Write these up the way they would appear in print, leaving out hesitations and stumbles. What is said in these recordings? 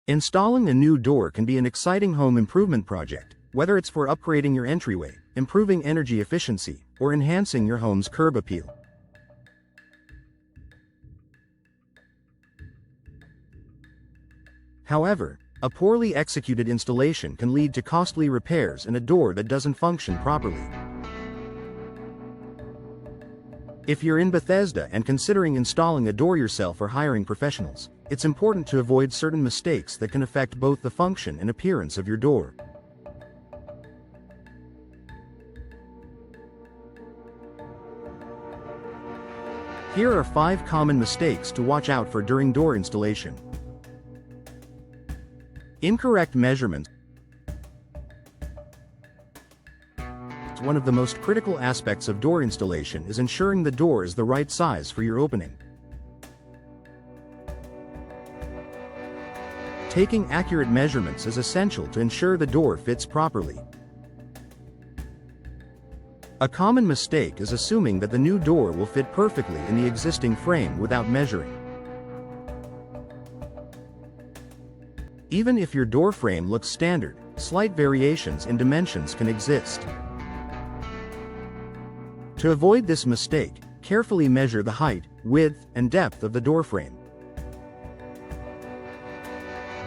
Installing a new door can be an exciting home improvement project, whether it's for upgrading your entryway, improving energy efficiency, or enhancing your home's curb appeal. However, a poorly executed installation can lead to costly repairs and a door that doesn't function properly. If you're in Bethesda and considering installing a door yourself or hiring professionals, it's important to avoid certain mistakes that can affect both the function and appearance of your door. Here are 5 common mistakes to watch out for during door installation. Incorrect measurements. One of the most critical aspects of door installation is ensuring the door is the right size for your opening. Taking accurate measurements is essential to ensure the door fits properly. A common mistake is assuming that the new door will fit perfectly in the existing frame without measuring. Even if your door frame looks standard, slight variations in dimensions can exist. To avoid this mistake, carefully measure the height, width, and depth of the door frame.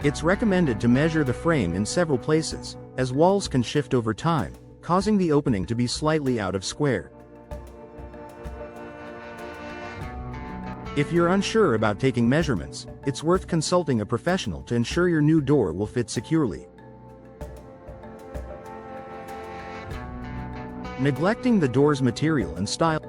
It's recommended to measure the frame in several places, as walls can shift over time, causing the opening to be slightly out of square. If you're unsure about taking measurements, it's worth consulting a professional to ensure your new door will fit securely. Neglecting the door's material and style.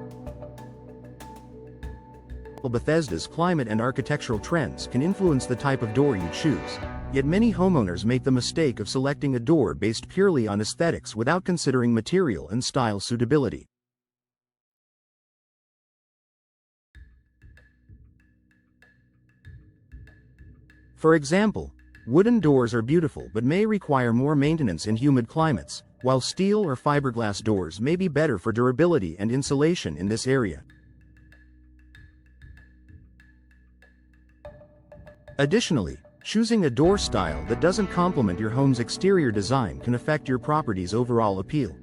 Bethesda's climate and architectural trends can influence the type of door you choose, yet many homeowners make the mistake of selecting a door based purely on aesthetics without considering material and style suitability. For example, wooden doors are beautiful but may require more maintenance in humid climates, while steel or fiberglass doors may be better for durability and insulation in this area. Additionally, choosing a door style that doesn't complement your home's exterior design can affect your property's overall appeal.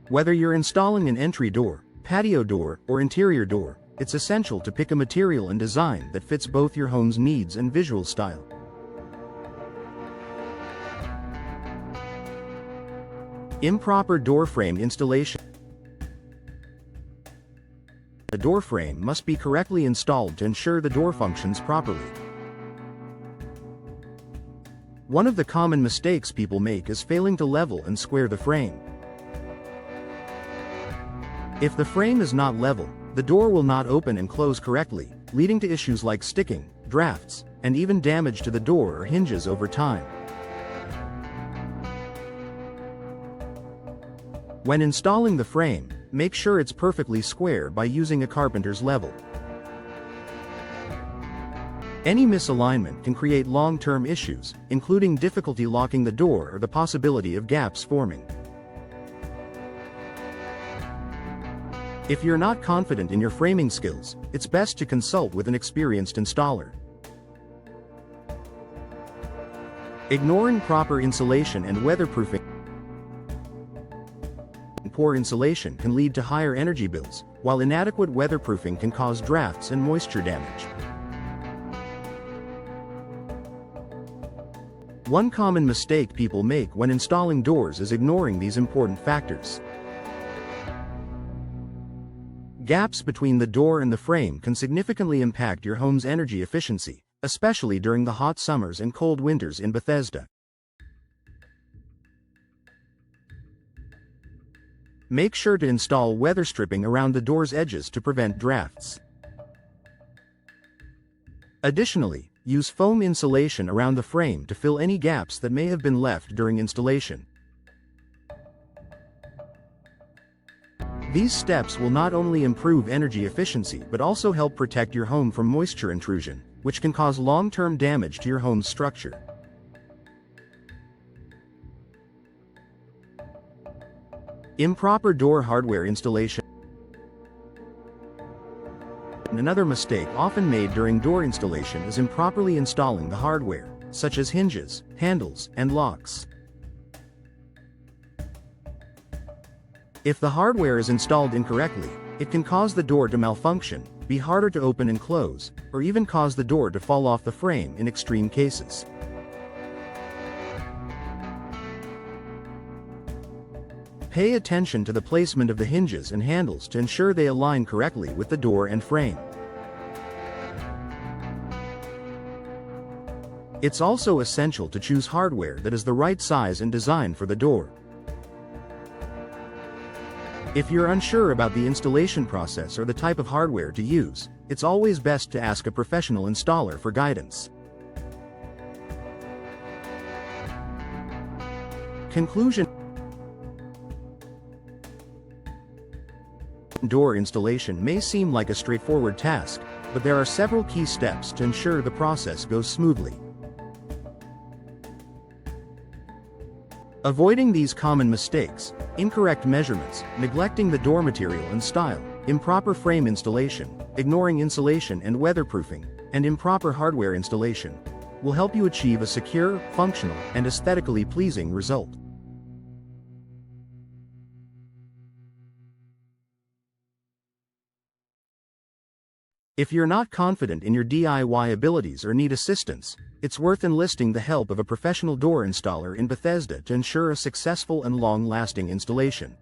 Whether you're installing an entry door, patio door, or interior door, it's essential to pick a material and design that fits both your home's needs and visual style. Improper door frame installation. The door frame must be correctly installed to ensure the door functions properly. One of the common mistakes people make is failing to level and square the frame. If the frame is not level, the door will not open and close correctly, leading to issues like sticking, drafts, and even damage to the door or hinges over time. When installing the frame, make sure it's perfectly square by using a carpenter's level. Any misalignment can create long-term issues, including difficulty locking the door or the possibility of gaps forming. If you're not confident in your framing skills, it's best to consult with an experienced installer. Ignoring proper insulation and weatherproofing. Poor insulation can lead to higher energy bills, while inadequate weatherproofing can cause drafts and moisture damage. One common mistake people make when installing doors is ignoring these important factors. Gaps between the door and the frame can significantly impact your home's energy efficiency, especially during the hot summers and cold winters in Bethesda. Make sure to install weather stripping around the door's edges to prevent drafts. Additionally, use foam insulation around the frame to fill any gaps that may have been left during installation. These steps will not only improve energy efficiency but also help protect your home from moisture intrusion, which can cause long-term damage to your home's structure. Improper door hardware installation. Another mistake often made during door installation is improperly installing the hardware, such as hinges, handles, and locks. If the hardware is installed incorrectly, it can cause the door to malfunction, be harder to open and close, or even cause the door to fall off the frame in extreme cases. Pay attention to the placement of the hinges and handles to ensure they align correctly with the door and frame. It's also essential to choose hardware that is the right size and design for the door. If you're unsure about the installation process or the type of hardware to use, it's always best to ask a professional installer for guidance. Conclusion: door installation may seem like a straightforward task, but there are several key steps to ensure the process goes smoothly. Avoiding these common mistakes: incorrect measurements, neglecting the door material and style, improper frame installation, ignoring insulation and weatherproofing, and improper hardware installation, will help you achieve a secure, functional, and aesthetically pleasing result. If you're not confident in your DIY abilities or need assistance, it's worth enlisting the help of a professional door installer in Bethesda to ensure a successful and long-lasting installation.